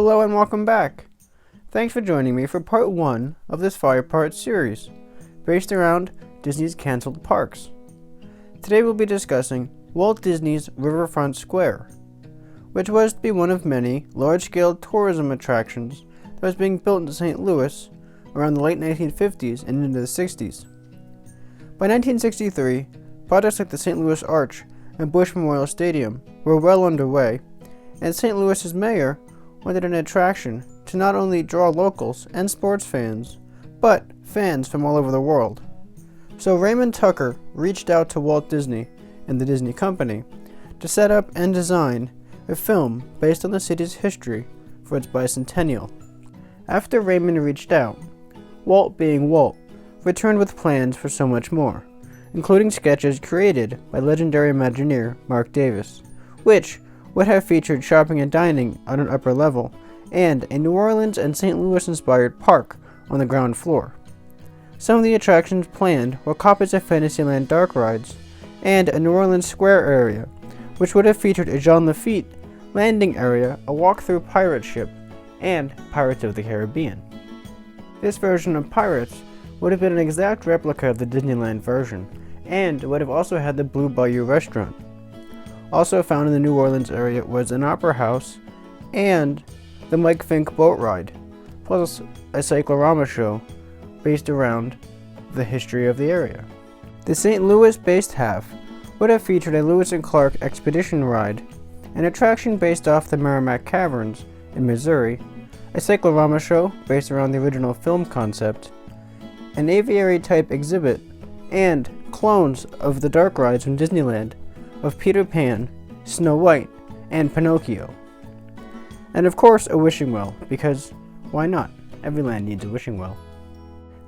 Hello and welcome back. Thanks for joining me for part 1 of this 5-part series, based around Disney's canceled parks. Today we'll be discussing Walt Disney's Riverfront Square, which was to be one of many large-scale tourism attractions that was being built in St. Louis around the late 1950s and into the 60s. By 1963, projects like the St. Louis Arch and Busch Memorial Stadium were well underway, and St. Louis's mayor wanted an attraction to not only draw locals and sports fans, but fans from all over the world. So Raymond Tucker reached out to Walt Disney and the Disney Company to set up and design a film based on the city's history for its bicentennial. After Raymond reached out, Walt, being Walt, returned with plans for so much more, including sketches created by legendary Imagineer Marc Davis, which would have featured shopping and dining on an upper level and a New Orleans and St. Louis inspired park on the ground floor. Some of the attractions planned were copies of Fantasyland dark rides and a New Orleans Square area, which would have featured a Jean Lafitte landing area, a walk-through pirate ship, and Pirates of the Caribbean. This version of Pirates would have been an exact replica of the Disneyland version, and would have also had the Blue Bayou restaurant. Also found in the New Orleans area was an opera house and the Mike Fink boat ride, plus a cyclorama show based around the history of the area. The St. Louis-based half would have featured a Lewis and Clark expedition ride, an attraction based off the Merrimack Caverns in Missouri, a cyclorama show based around the original film concept, an aviary-type exhibit, and clones of the dark rides from Disneyland of Peter Pan, Snow White, and Pinocchio. And of course a wishing well, because why not? Every land needs a wishing well.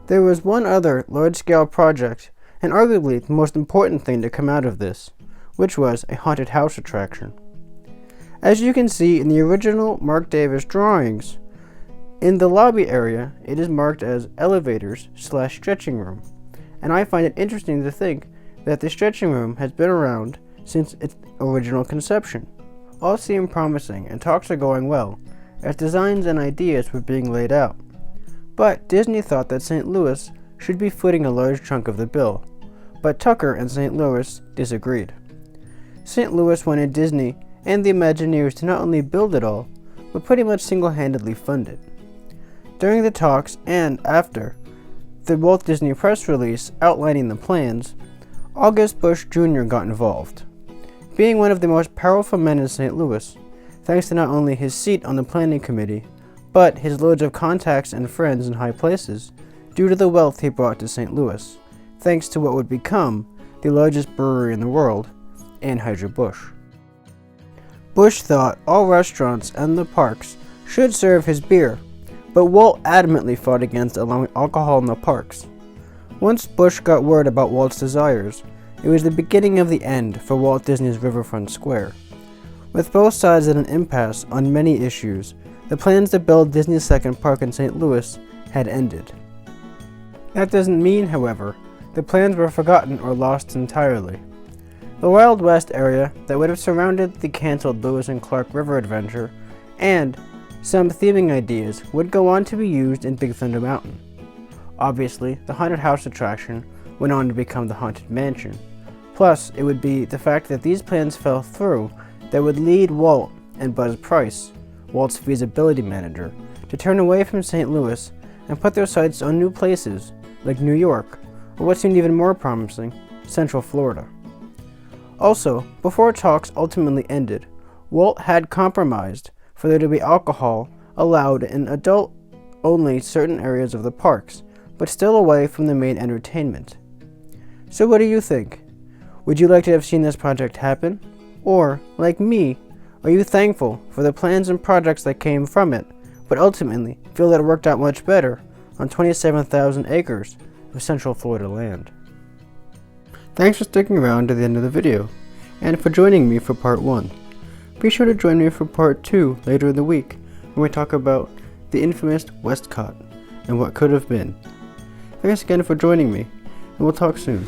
There was one other large-scale project, and arguably the most important thing to come out of this, which was a haunted house attraction. As you can see in the original Marc Davis drawings, in the lobby area it is marked as elevators/stretching room, and I find it interesting to think that the stretching room has been around since its original conception. All seem promising and talks are going well, as designs and ideas were being laid out. But Disney thought that St. Louis should be footing a large chunk of the bill, but Tucker and St. Louis disagreed. St. Louis wanted Disney and the Imagineers to not only build it all, but pretty much single-handedly fund it. During the talks and after the Walt Disney press release outlining the plans, August Busch Jr. got involved. Being one of the most powerful men in St. Louis, thanks to not only his seat on the planning committee, but his loads of contacts and friends in high places, due to the wealth he brought to St. Louis, thanks to what would become the largest brewery in the world, Anheuser-Busch. Busch thought all restaurants and the parks should serve his beer, but Walt adamantly fought against allowing alcohol in the parks. Once Busch got word about Walt's desires, it was the beginning of the end for Walt Disney's Riverfront Square. With both sides at an impasse on many issues, the plans to build Disney's second park in St. Louis had ended. That doesn't mean, however, the plans were forgotten or lost entirely. The Wild West area that would have surrounded the cancelled Lewis and Clark River adventure, and some theming ideas would go on to be used in Big Thunder Mountain. Obviously, the haunted house attraction went on to become the Haunted Mansion. Plus, it would be the fact that these plans fell through that would lead Walt and Buzz Price, Walt's feasibility manager, to turn away from St. Louis and put their sights on new places like New York, or what seemed even more promising, Central Florida. Also, before talks ultimately ended, Walt had compromised for there to be alcohol allowed in adult-only certain areas of the parks, but still away from the main entertainment. So what do you think? Would you like to have seen this project happen? Or, like me, are you thankful for the plans and projects that came from it, but ultimately feel that it worked out much better on 27,000 acres of Central Florida land? Thanks for sticking around to the end of the video, and for joining me for part 1. Be sure to join me for part 2 later in the week, when we talk about the infamous Westcott and what could have been. Thanks again for joining me, and we'll talk soon.